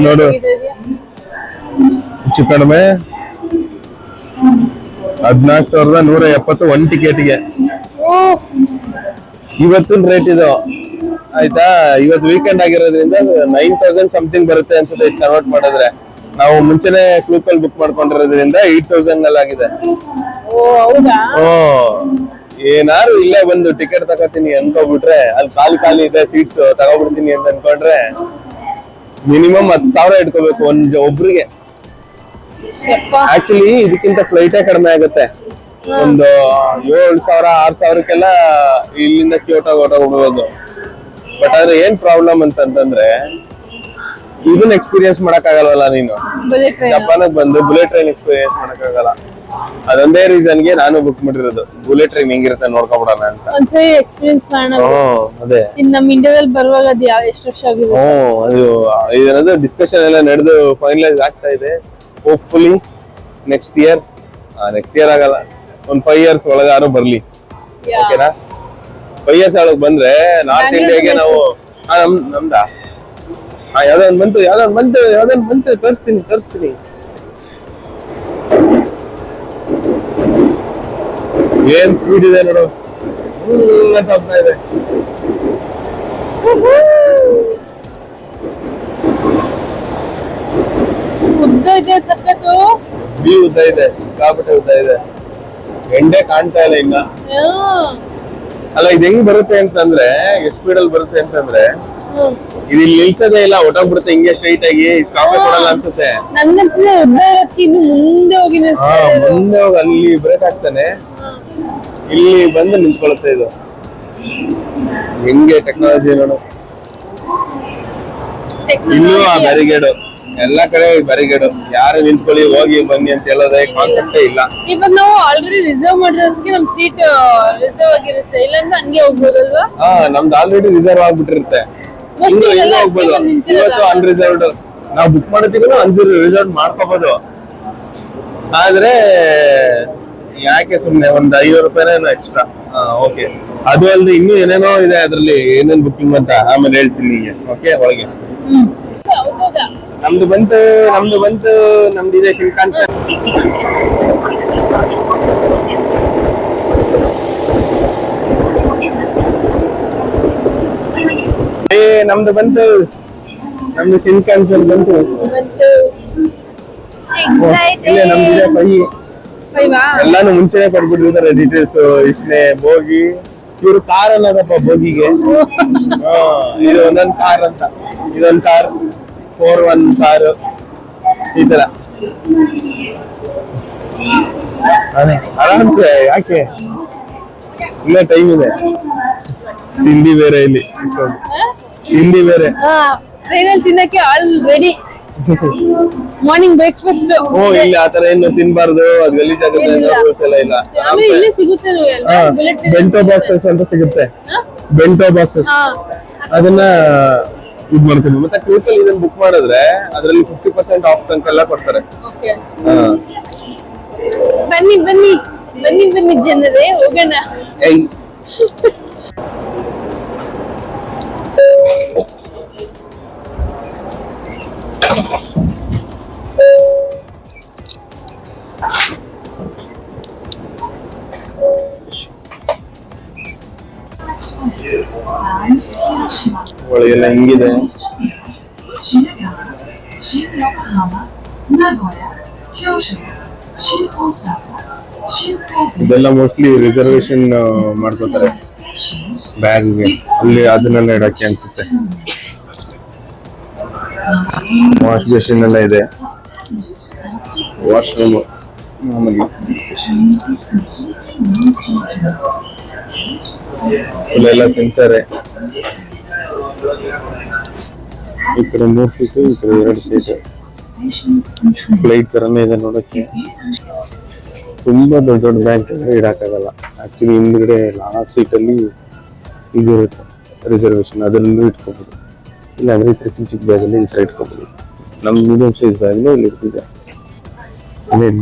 ನೋಡು ಹೆಚ್ಚು ಕಡಿಮೆ 14,170 1 ಟಿಕೆಟ್ಗೆ ಇವತ್ತಿನ ರೇಟ್ ಇದು ಆಯ್ತಾ. ಇವತ್ತು ವೀಕೆಂಡ್ ಆಗಿರೋದ್ರಿಂದ 9,000 ಸಮಥಿಂಗ್ ಬರುತ್ತೆ ಅನ್ಸುತ್ತೆ ಕನ್ವರ್ಟ್ ಮಾಡಿದ್ರೆ. ನಾವು ಮುಂಚೆನೆ ಕ್ಲೂಕಲ್ ಬುಕ್ ಮಾಡ್ಕೊಂಡಿರೋದ್ರಿಂದ 8,000 ನಲ್ಲಿ ಆಗಿದೆ. ಏನಾರು ಇಲ್ಲೇ ಬಂದು ಟಿಕೆಟ್ ತಗೋತೀನಿ ಅನ್ಕೋಬಿಟ್ರೆ ಅಲ್ಲಿ ಖಾಲಿ ಇದೆ ಸೀಟ್ಸ್ ತಗೋಬಿಡ್ತೀನಿ ಅಂತ ಅನ್ಕೊಂಡ್ರೆ ಮಿನಿಮಮ್ 10,000 ಇಟ್ಕೋಬೇಕು ಒಬ್ರಿಗೆ. ಆಕ್ಚುಲಿ ಇದಕ್ಕಿಂತ ಫ್ಲೈಟೇ ಕಡಿಮೆ ಆಗುತ್ತೆ. ಒಂದು 7,000 6,000ಕ್ಕೆಲ್ಲ ಇಲ್ಲಿಂದ ಕ್ಯೋಟೋ ಹೊರಟೋಗ್ಬೋದು. ಬಟ್ ಆದ್ರೆ ಏನ್ ಪ್ರಾಬ್ಲಮ್ ಅಂತಂದ್ರೆ ಇದನ್ನ ಎಕ್ಸ್ಪೀರಿಯನ್ಸ್ ಮಾಡಕ್ ಆಗಲ್ವಲ್ಲ ನೀನು. ಜಪಾನಿಗೆ ಬಂದು ಬುಲೆಟ್ ಟ್ರೈನ್ ಎಕ್ಸ್ಪೀರಿಯನ್ಸ್ ಮಾಡಕ್ ಆಗಲ್ಲ. ಅದೊಂದೇ ರೀಸನ್ಗೆ ನಾನು ಬುಕ್ ಮಾಡಿರೋದು, ಬುಲೆಟ್ ಟ್ರೈನ್ ಹೆಂಗಿರುತ್ತೆ ನೋಡ್ಕೊಬಿಡೋಣ ಅಂತ. ಒಂದ್ಸರಿ ಎಕ್ಸ್ಪೀರಿಯನ್ಸ್ ಮಾಡೋಣ. ಅದೇ ನಮ್ಮ ಇಂಡಿಯಾದಲ್ಲಿ ಬರುವಾಗ ಅದು ಎಷ್ಟು ವರ್ಷ ಆಗಿದೆ. ಅದು ಇದನ್ನದು ಡಿಸ್ಕಷನ್ ಎಲ್ಲ ನಡೆದು ಫೈನಲೈಸ್ ಆಗ್ತಾ ಇದೆ. ಹೋಪ್ಫುಲಿ ನೆಕ್ಸ್ಟ್ ಇಯರ್ ಆಗಲ್ಲ, ಒಂದ್ 5 years ಒಳಗಾರು ಬರ್ಲಿ. ಓಕೆನಾ? 5 years ಒಳಗೆ ಬಂದ್ರೆ ನಾರ್ತ್ ಇಂಡಿಯಾಗೆ ನಾವು ನಮ್ದಾ ಯಾವ್ದೊಂದು ಬಂತು ತರಿಸ್ತೀನಿ. ಏನ್ ಸ್ಪೀಡ್ ಇದೆ ನೋಡು, ಹೋಗ್ತಾ ಇದೆ. ಉದ್ದ ಇದೆ, ಸಖತ್ತು ಉದ್ದ ಇದೆ, ಸಿಕ್ಕಾಪಟ್ಟೆ ಉದ್ದ ಇದೆ. ಎಂಡೆ ಕಾಣ್ತಾ ಇಲ್ಲ ಇನ್ನ. ಅಲ್ಲ ಇದು ಹೆಂಗ್ ಬರುತ್ತೆ ಅಂತಂದ್ರೆ, ಎಷ್ಟು ಸ್ಪೀಡ್ ಅಲ್ಲಿ ಬರುತ್ತೆ ಅಂತಂದ್ರೆ ಇದು ಇಲ್ಲಿ ನಿಲ್ಸೋದೇ ಇಲ್ಲ, ಹೊಟ್ಟೋಗ್ಬಿಡುತ್ತೆ ಹಿಂಗೆ ಸ್ಟ್ರೈಟ್ ಆಗಿ. ಕಾಫಿ ಕೊಡಲ್ಲ ಅನ್ಸುತ್ತೆ. ಮುಂದೆ ಹೋಗಿ ಅಲ್ಲಿ ಬ್ರೇಕ್ ಆಗ್ತಾನೆ, ಇಲ್ಲಿ ಬಂದು ನಿಂತ್ಕೊಳ್ಳುತ್ತೆ. ಇದು ಹೆಂಗೆ ಟೆಕ್ನಾಲಜಿ ನೋಡು. ಇಲ್ಲೂ ಆ ಬ್ಯಾರಿಗೇಡ್, ಎಲ್ಲಾ ಕಡೆ ಬ್ಯಾರಿಗೇಡ್. ಯಾರು ನಿಂತ್ಕೊಳ್ಳಿ ಹೋಗಿ ಬನ್ನಿ ಅಂತ ಹೇಳೋದೇ ಕಾನ್ಸೆಪ್ಟೇ ಇಲ್ಲ. ಇವಾಗ ನಾವು ಆಲ್ರೆಡಿ ರಿಸರ್ವ್ ಮಾಡಿರೋದಕ್ಕೆ ನಮ್ ಸೀಟ್ ರಿಸರ್ವ್ ಆಗಿರುತ್ತೆ, ಇಲ್ಲಾಂದ್ರೆ ಹಂಗೆ ಹೋಗ್ಬೋದಲ್ವಾ? ನಮ್ದು ಆಲ್ರೆಡಿ ರಿಸರ್ವ್ ಆಗ್ಬಿಟ್ಟಿರುತ್ತೆ. ಇವತ್ತು ಅನ್ರಿಸರ್ವ್ಡ್ ನಾವು ಬುಕ್ ಮಾಡೋದಕ್ಕೂ ಅನ್ರಿಸರ್ವ್ಡ್ ಮಾಡ್ಕೋಬಹುದು. ಆದ್ರೆ ಯಾಕೆ ಸುಮ್ನೆ ಒಂದ್ 5 ರೂಪಾಯಿನ ಎಕ್ಸ್ಟ್ರಾ. ಓಕೆ, ಅದು ಅಲ್ದೆ ಇನ್ನೂ ಏನೇನೋ ಇದೆ ಅದ್ರಲ್ಲಿ, ಏನೇನ್ ಬುಕ್ಕಿಂಗ್ ಅಂತ ಆಮೇಲೆ ಹೇಳ್ತೀನಿ. ಓಕೆ, ಒಳಗೆ ನಮ್ದು ಬಂತು ನಮ್ದಿದೆ ಶಿಂಕಾನ್ಸನ್. ನಮ್ದು ಶಿಂಕಾನ್ಸನ್ ಬಂತು. ನಮ್ದಿದೆ 5. ಎಲ್ಲಾನು ಮುಂಚೆನೆ ಕೊಟ್ಬಿಟ್ಟಿರ್ತಾರೆ ಡೀಟೇಲ್ಸ್. ಇಷ್ಟೇ ಬೋಗಿ, ಇವ್ರು ಕಾರ್ ಅನ್ನೋದಪ್ಪ ಬೋಗಿಗೆ. ಇದು ಒಂದೊಂದ್ ಕಾರ್ ಅಂತ, ಇದೊಂದ್ ಕಾರ್ 4-1 ಕಾರ್, ಈ ತರ ಆರಾಮ್ಸೆ. ಯಾಕೆ ಇನ್ನ ಟೈಮ್ ಇದೆ. ತಿಂಡಿ ಬೇರೆ ಇಲ್ಲಿ, ತಿಂಡಿ ಬೇರೆ ಟ್ರೈನಲ್ಲಿ ತಿನ್ನಕ್ಕೆ ಆಲ್ ರೆಡಿ. ಮಾರ್ನಿಂಗ್ ಬ್ರೇಕ್ಫಾಸ್ಟ್ ಇಲ್ಲಿ ಆತರ ಏನು ತಿನ್ಬಾರ್ದು, ಅದು ಗಲೀಜಾಗುತ್ತೆ ಇಲ್ಲ. ಇಲ್ಲಿ ಸಿಗುತ್ತೆ, ಬೆಂಟೋ ಬಾಕ್ಸಸ್ ಅಂತ ಸಿಗುತ್ತೆ. ಬೆಂಟೋ ಬಾಕ್ಸಸ್ ಅದನ್ನ ಇದು ಮಾಡ್ತೀವಿ. ಮತ್ತೆ ಕ್ರೂಸಲ್ಲಿ ಇದನ್ನ ಬುಕ್ ಮಾಡಿದ್ರೆ ಅದರಲ್ಲಿ 50% ಆಫ್ ತನಕ ಎಲ್ಲ ಕೊಡ್ತಾರೆ. ಬನ್ನಿ ಜನರೇ, ಹೋಗೋಣ. ಒಳಗೆಲ್ಲ ಹಿಂಗಿದೆ. ಇದೆಲ್ಲ ಮೋಸ್ಟ್ಲಿ ರಿಸರ್ವೇಶನ್ ಮಾಡ್ಕೋತಾರೆ ಬ್ಯಾಗ್ಗೆ, ಅಲ್ಲಿ ಅದನ್ನೆಲ್ಲ ಇಡಕ್ಕೆ ಅನ್ಸುತ್ತೆ. ವಾಶ್ ಬೇಸಿನ್ ಎಲ್ಲ ಇದೆ, ವಾಶ್ರೂಮ್ ಮಾಮೂಲಿ. ಇಲ್ಲೆಲ್ಲ ಸೆನ್ಸರ್. ಈ ಕಡೆ 3 ಸೀಟು, ಈ ಕಡೆ 2 ಸೀಟು. ಫ್ಲೈಟ್ ತರನೇ ಇದೆ ನೋಡಕ್ಕೆ. ತುಂಬಾ ದೊಡ್ಡ ಬ್ಯಾಂಕ್ ಇಡಕ್ಕಾಗಲ್ಲ. ಆಕ್ಚುಲಿ ಹಿಂದ್ಗಡೆ ಲಾಸ್ಟ್ ಸೀಟಲ್ಲಿ ಇದಿರುತ್ತೆ ರಿಸರ್ವೇಶನ್, ಅದರಲ್ಲೂ ಇಟ್ಕೋಬಹುದು. ಇಲ್ಲಾಂದ್ರೆ ಈ ಚಿಕ್ಕ ಬ್ಯಾಗಲ್ಲಿ ಈ ತರ ಇಟ್ಕೋಬಹುದು. ನಮ್ ಮೀಡಿಯಂ ಸೈಜ್ ಬ್ಯಾಗ್ಲು ಇಲ್ಲಿ ಇರ್ತಿದೆ.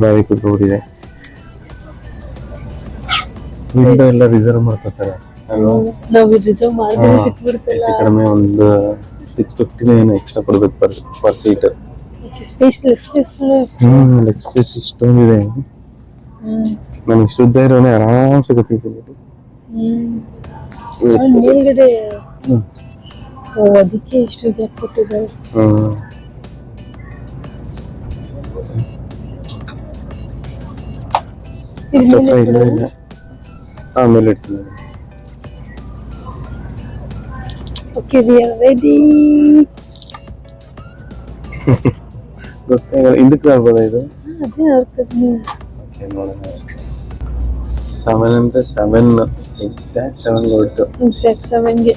ಬ್ಯಾಗ್ ಕುತ್ಕೊಂಡಿದೆ. ವಿಂಡೋ ಎಲ್ಲ ರಿಸರ್ವ್ ಮಾಡ್ಕೊತಾರೆ ಅಲ್ವಾ? ನಾವು ರಿಸರ್ವ್ ಮಾಡಿದ್ರೆ ಸಿಕ್ಬಿಡ್ತಲ್ಲ. ಹೆಚ್ಚು ಕಡಿಮೆ ಒಂದು 650 ಏನೋ ಎಕ್ಸ್ಟ್ರಾ ಕೊಡ್ಬೇಕು per seat. Space leg space ಇಷ್ಟೊಂದಿದೆ. ನಾನು ಇಷ್ಟುದ್ದ ಇರೋನೆ ಆರಾಮ್ಸೆ ಗೊತ್ತಿದ್ದೀನಿ. ಮೇಲ್ಗಡೆ ಅದಕ್ಕೆ ಇಷ್ಟು ಗ್ಯಾಪ್ ಕೊಟ್ಟಿದ್ದಾರೆ. ಇಲ್ಲ ಆಮೇಲೆ ಇಡ್ತೀನಿ. Okay, we are ready. ಗೊತ್ತಾಗಲ್ಲ, ಹಿಂದಕ್ಕೆ ಬರ್ಬೋದಾ ಇದು? ಅದೇ ನೋಡ್ತೀನಿ. ಓಕೆ, ನೋಡೋಣ. 7 ಅಂದ್ರೆ 7 ಎಕ್ಸಾಕ್ಟ್ 7 ಹೋಗ್ಬಿಟ್ಟು. ಎಕ್ಸಾಕ್ಟ್ 7ಗೆ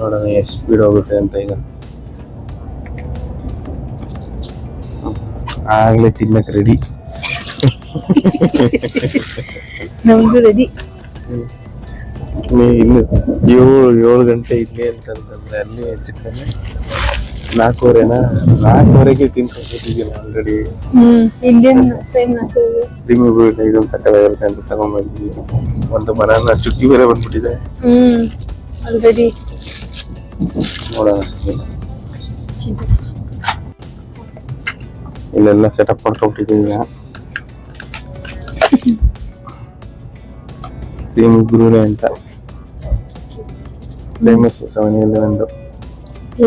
ನೋಡೋಣ ಎಷ್ಟು ಸ್ಪೀಡ್ ಹೋಗುತ್ತೆ ಅಂತ. ಈಗ ಆಗ್ಲೇ ತಿನ್ನಕ್ಕೆ ರೆಡಿ. ನಮ್ದು ರೆಡಿ. ಇನ್ನು 7 ಗಂಟೆ ಇಲ್ಲಿ ಅಂತಂದ್ರೆ ಅಲ್ಲಿ ಹೆಚ್ಚು ಕಮ್ಮಿ 4:15ಗೆ ತಿನ್ಕೊಂಡಿದ್ದೀನಿ ಆಲ್ರೆಡಿ. ಇಂಡಿಯನ್ ಟೈಮ್ 4ಗೆ. ಇದೊಂದು ಸಕ್ಕತ್ತಾಗಿರುತ್ತೆ ಅಂತ ತಗೊಂಡ್ಬಂದ್ವಿ. ಒಂದು ಬನಾನ ಚುಕ್ಕಿ ಬೇರೆ ಬಂದ್ಬಿಟ್ಟಿದೆ. ಆಲ್ರೆಡಿ ನೋಡೋಣ. ಇಲ್ಲೆಲ್ಲ ಸೆಟಪ್ ಮಾಡ್ಕೊಂಡ್ಬಿಟ್ಟಿದ್ದೀನಿ. ಗುರುನೆ ಅಂತ ಫೇಮಸ್ 7-Eleven.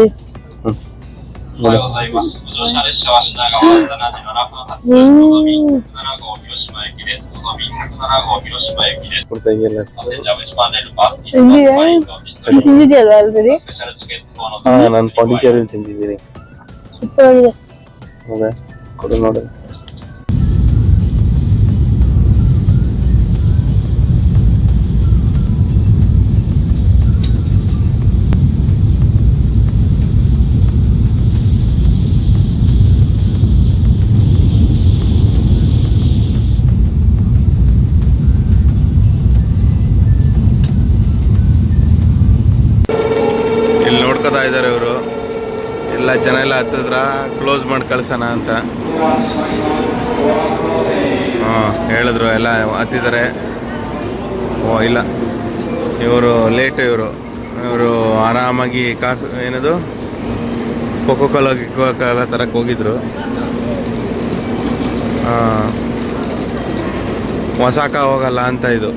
ಎಸ್. おはようございます。ご乗車列車は品川7時7分発のぞみ107号広島駅です。のぞみ107号広島駅です。ಕೊಡ್ತಾ ಇದೆಯಲ್ಲ. Passenger which panel bus is not flying on this train. ತಿಂದಿದೆಯಲ್ವಾ ಆಲ್ರೆಡಿ? Special ticket for ನಾನು ಪಾಂಡಿಚೇರಿಯಲ್ಲಿ ತಿಂದಿದ್ದೀನಿ. ಸೂಪರ್ ಆಗಿದೆ. ಹೌದಾ? ಕೊಡು ನೋಡು. ನೋಡ್ಕೋತಾ ಇದ್ದಾರೆ ಇವರು ಎಲ್ಲ ಜನ ಎಲ್ಲ ಹತ್ತಿದ್ರ ಕ್ಲೋಸ್ ಮಾಡಿ ಕಳ್ಸೋಣ ಅಂತ. ಹೇಳಿದ್ರು ಎಲ್ಲ ಹತ್ತಿದ್ದಾರೆ. ಓ ಇಲ್ಲ, ಇವರು ಲೇಟ್. ಇವರು ಆರಾಮಾಗಿ ಕಾಫಿ ಏನದು ಕೊಕೋ ಕೋಲಾ ತರಕ್ಕೆ ಹೋಗಿದ್ರು. ಒಸಾಕ ಹೋಗಲ್ಲ ಅಂತ. ಇದು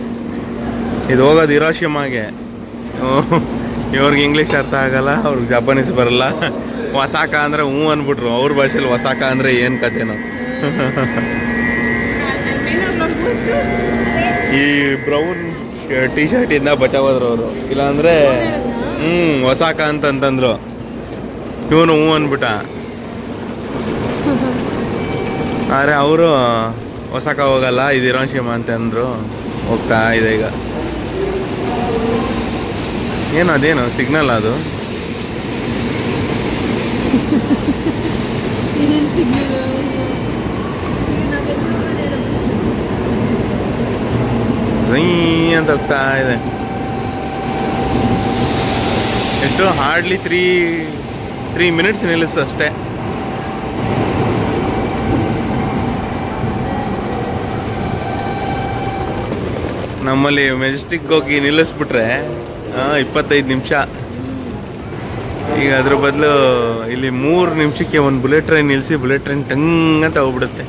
ಹೋಗೋದು ಹಿರೋಶಿಮಾಗೆ. ಇವ್ರಿಗೆ ಇಂಗ್ಲೀಷ್ ಅರ್ಥ ಆಗಲ್ಲ, ಅವ್ರಿಗೆ ಜಪಾನೀಸ್ ಬರಲ್ಲ. ಒಸಾಕ ಅಂದರೆ ಹ್ಞೂ ಅಂದ್ಬಿಟ್ರು. ಅವ್ರ ಭಾಷೆಲಿ ಒಸಾಕ ಅಂದರೆ ಏನು ಕಥೆನೋ. ಈ ಬ್ರೌನ್ ಟೀ ಶರ್ಟಿಂದ ಬಚಾವಾದ್ರು ಅವರು. ಇಲ್ಲಾಂದರೆ ಒಸಾಕ ಅಂತಂತಂದ್ರು. ಇವನು ಹ್ಞೂ ಅಂದ್ಬಿಟ್ಟ. ಆದರೆ ಅವರು ಒಸಾಕ ಹೋಗಲ್ಲ, ಇದು ಹಿರೋಶಿಮಾ ಅಂತಂದರು. ಹೋಗ್ತಾ ಇದೆ ಈಗ. ಏನು ಅದೇನು ಸಿಗ್ನಲ್ ಅದು? ಅಂತ ಹೋಗ್ತಾ ಇದೆ. ಎಷ್ಟು ಹಾರ್ಡ್ಲಿ 3 ಮಿನಿಟ್ಸ್ ನಿಲ್ಲಿಸು ಅಷ್ಟೇ. ನಮ್ಮಲ್ಲಿ ಮೆಜೆಸ್ಟಿಕ್ ಹೋಗಿ ನಿಲ್ಲಿಸ್ಬಿಟ್ರೆ 25 ನಿಮಿಷ. ಈಗ ಅದ್ರ ಬದಲು ಇಲ್ಲಿ 3 ನಿಮಿಷಕ್ಕೆ ಒಂದು ಬುಲೆಟ್ ಟ್ರೈನ್ ನಿಲ್ಲಿಸಿ ಬುಲೆಟ್ ಟ್ರೈನ್ ಟಂಗ್ ಅಂತ ಹೋಗ್ಬಿಡುತ್ತೆ.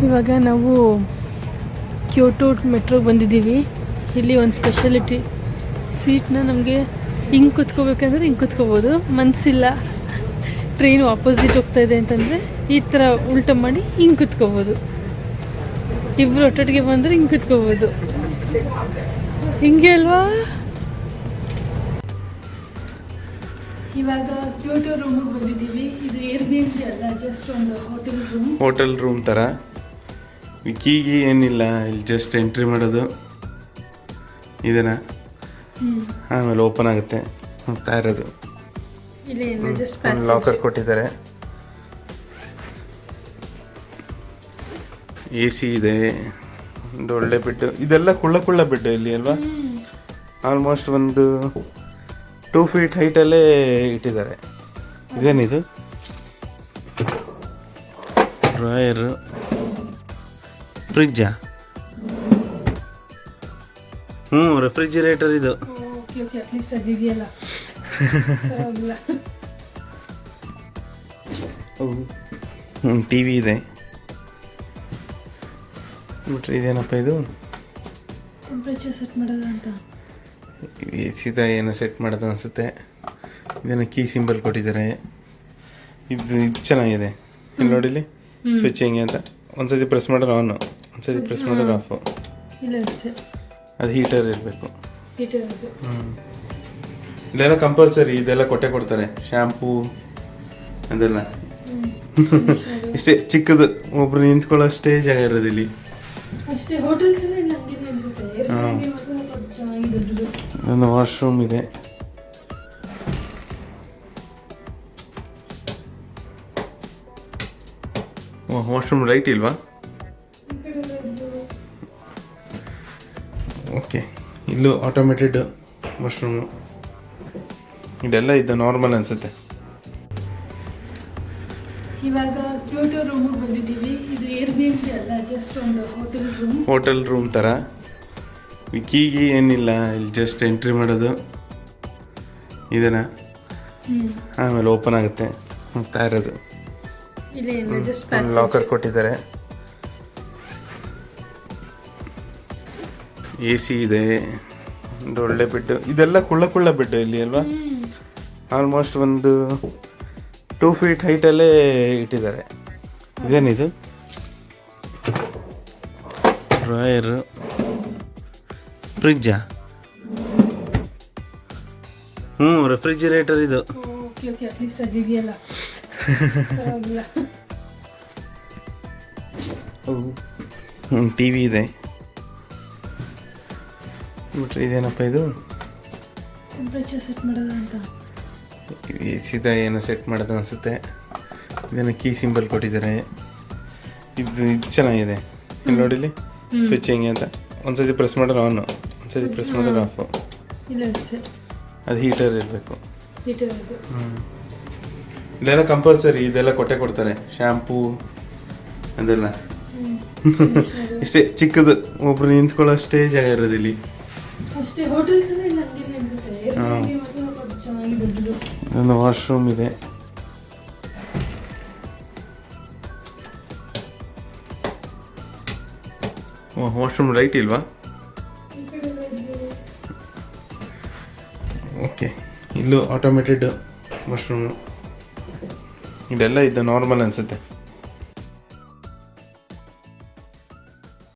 ಇವಾಗ ನಾವು ಕ್ಯೋಟೋ ಮೆಟ್ರೋಗೆ ಬಂದಿದ್ದೀವಿ. ಇಲ್ಲಿ ಒಂದು ಸ್ಪೆಷಾಲಿಟಿ, ಸೀಟ್ನ ನಮಗೆ ಹಿಂಗೆ ಕುತ್ಕೋಬೇಕಂದ್ರೆ ಹಿಂಗೆ ಕುತ್ಕೋಬೋದು. ಮನಸ್ಸಿಲ್ಲ ಟ್ರೈನು ಆಪೋಸಿಟ್ ಹೋಗ್ತಾ ಇದೆ ಅಂತಂದರೆ ಈ ಥರ ಉಲ್ಟ ಮಾಡಿ ಹಿಂಗೆ ಕುತ್ಕೋಬೋದು. ಇಬ್ಬರು ಒಟ್ಟೊಟ್ಟಿಗೆ ಬಂದರೆ ಹಿಂಗೆ ಕುತ್ಕೋಬೋದು. ಹಿಂಗೆ ಅಲ್ವಾ? ಇವಾಗ ಕ್ಯೋಟೋ ರೂಮಿಗೆ ಬಂದಿದ್ದೀವಿ. ಇದು ಏರ್ಬಿಎನ್ಬಿ ಅಲ್ಲ, ಜಸ್ಟ್ ಒಂದು ಹೋಟೆಲ್ ರೂಮ್ ಥರ. ಕೀಗಿ ಏನಿಲ್ಲ, ಇಲ್ಲಿ ಜಸ್ಟ್ ಎಂಟ್ರಿ ಮಾಡೋದು ಇದನ್ನ, ಆಮೇಲೆ ಓಪನ್ ಆಗುತ್ತೆ. ಹೋಗ್ತಾ ಇರೋದು. ಲಾಕರ್ ಕೊಟ್ಟಿದ್ದಾರೆ. AC ಇದೆ. ಒಂದು ಒಳ್ಳೆ ಬೆಡ್. ಇದೆಲ್ಲ ಕುಳ್ಳ ಬೆಡ್ ಇಲ್ಲಿ ಅಲ್ವಾ? ಆಲ್ಮೋಸ್ಟ್ ಒಂದು 2 ಫೀಟ್ ಹೈಟಲ್ಲೇ ಇಟ್ಟಿದ್ದಾರೆ. ಇದೇನಿದು ಡ್ರಾಯರು ಫ್ರಿಜ್ಜಾ ರೆಫ್ರಿಜಿರೇಟರ್ ಇದು ಓಕೆ ಓಕೆ ಅಟ್ಲೀಸ್ಟ್ ಅದಿದೆಯಲ್ಲ ಪರವಾಗಿಲ್ಲ. ಟಿ ವಿ ಇದೆ ಬಿಟ್ರೆ ಇದೇನಪ್ಪ ಇದು ಟೆಂಪ್ರೇಚರ್ ಸೆಟ್ ಮಾಡೋದ ಅಂತ ಸೀದಾ ಏನೋ ಸೆಟ್ ಮಾಡೋದು ಅನಿಸುತ್ತೆ. ಇದನ್ನು ಕೀ ಸಿಂಬಲ್ ಕೊಟ್ಟಿದ್ದಾರೆ. ಇದು ಚೆನ್ನಾಗಿದೆ. ಇಲ್ಲಿ ನೋಡಿಲಿ ಸ್ವಿಚ್ ಹೆಂಗೆ ಅಂತ ಒಂದ್ಸತಿ ಪ್ರೆಸ್ ಮಾಡಿದ್ರೆ ಆನು, ಒಂದ್ಸತಿ ಪ್ರೆಸ್ ಮಾಡಿದ್ರೆ ಆಫು. ಇಲ್ಲ ಅಷ್ಟೇ ಅದು ಹೀಟರ್ ಇರಬೇಕು. ಹೀಟರ್ ಅದು. ಇಲ್ಲೆಲ್ಲ ಕಂಪಲ್ಸರಿ ಇದೆಲ್ಲ ಕೊಡ್ತಾರೆ, ಶ್ಯಾಂಪೂ ಅದೆಲ್ಲ. ಇಷ್ಟೇ ಚಿಕ್ಕದು, ಒಬ್ರು ನಿಂತ್ಕೊಳ್ಳೋಷ್ಟೇ ಜಾಗ ಇರೋದು ಇಲ್ಲಿ. ಅಷ್ಟೇ ಹೋಟೆಲ್ಸ್ ಎಲ್ಲ ಇಲ್ಲ ಹಂಗೇನೆ ಅನ್ಸುತ್ತೆ. ಚೆನ್ನಾಗಿದೆ ದೊಡ್ಡದು. ಒಂದು ವಾಶ್ರೂಮ್ ಇದೆ. ವಾಶ್ರೂಮ್ ಲೈಟ್ ಇಲ್ವಾ? ಓಕೆ, ಇಲ್ಲೂ ಆಟೋಮೇಟೆಡ್ ವಾಶ್ರೂಮು. ಇದೆಲ್ಲ ಇದು ನಾರ್ಮಲ್ ಅನಿಸುತ್ತೆ. ಇವಾಗ ಕ್ಯೋಟೋ ರೂಮಿಗೆ ಬಂದಿದ್ದೀವಿ. ಇದು ಏರ್ಬಿಎನ್ಬಿ ಅಲ್ಲ, ಜಸ್ಟ್ ಒಂದು ಹೋಟೆಲ್ ರೂಮ್ ಥರ. ಕೀಗಿ ಏನಿಲ್ಲ, ಇಲ್ಲಿ ಜಸ್ಟ್ ಎಂಟ್ರಿ ಮಾಡೋದು ಇದನ್ನು, ಆಮೇಲೆ ಓಪನ್ ಆಗುತ್ತೆ ಹೋಗ್ತಾ ಇರೋದು. ಲಾಕರ್ ಕೊಟ್ಟಿದ್ದಾರೆ. ಎ ಸಿ ಇದೆ, ಒಂದು ಒಳ್ಳೆ ಬೆಡ್. ಇದೆಲ್ಲ ಕುಳ್ಳ ಬೆಡ್ ಇಲ್ಲಿ ಅಲ್ವಾ? ಆಲ್ಮೋಸ್ಟ್ ಒಂದು 2 feet ಹೈಟಲ್ಲೇ ಇಟ್ಟಿದ್ದಾರೆ. ಇದೇನಿದು ಡ್ರಾಯರು ಫ್ರಿಜ್ಜಾ ರೆಫ್ರಿಜಿರೇಟರ್ ಇದು ಓಕೆ ಓಕೆ ಅಟ್ಲೀಸ್ಟ್ ಅದಿದೆಯಲ್ಲ ಪರವಾಗಿಲ್ಲ. ಟಿ ವಿ ಇದೆ ಬಿಟ್ರೆ ಇದೇನಪ್ಪ ಇದು ಟೆಂಪ್ರೇಚರ್ ಸೆಟ್ ಮಾಡೋದ ಅಂತ ಸೀದಾ ಏನೋ ಸೆಟ್ ಮಾಡೋದು ಅನಿಸುತ್ತೆ. ಇದನ್ನು ಕೀ ಸಿಂಬಲ್ ಕೊಟ್ಟಿದ್ದಾರೆ. ಇದು ಚೆನ್ನಾಗಿದೆ. ಇಲ್ಲಿ ನೋಡಿಲಿ ಸ್ವಿಚ್ ಹೆಂಗೆ ಅಂತ ಒಂದ್ಸತಿ ಪ್ರೆಸ್ ಮಾಡಿದ್ರೆ ಆನು, ಒಂದ್ಸತಿ ಪ್ರೆಸ್ ಮಾಡಿದ್ರೆ ಆಫು. ಇಲ್ಲ ಅಷ್ಟೇ ಅದು ಹೀಟರ್ ಇರಬೇಕು. ಹೀಟರ್ ಅದು. ಇಲ್ಲೆಲ್ಲ ಕಂಪಲ್ಸರಿ ಇದೆಲ್ಲ ಕೊಡ್ತಾರೆ, ಶ್ಯಾಂಪೂ ಅದೆಲ್ಲ. ಇಷ್ಟೇ ಚಿಕ್ಕದು, ಒಬ್ರು ನಿಂತ್ಕೊಳ್ಳೋಷ್ಟೇ ಜಾಗ ಇರೋದು ಇಲ್ಲಿ. ಅಷ್ಟೇ ಹೋಟೆಲ್ಸ್ ಎಲ್ಲ ಇಲ್ಲ ಹಂಗೇನೆ ಅನ್ಸುತ್ತೆ. ಚೆನ್ನಾಗಿದೆ ದೊಡ್ಡದು. ಒಂದು ವಾಶ್ರೂಮ್ ಇದೆ. ವಾಶ್ರೂಮ್ ಲೈಟ್ ಇಲ್ವಾ? ಓಕೆ, ಇಲ್ಲೂ ಆಟೋಮೇಟೆಡ್ ವಾಶ್ರೂಮು. ಇದೆಲ್ಲ ಇದು ನಾರ್ಮಲ್ ಅನಿಸುತ್ತೆ.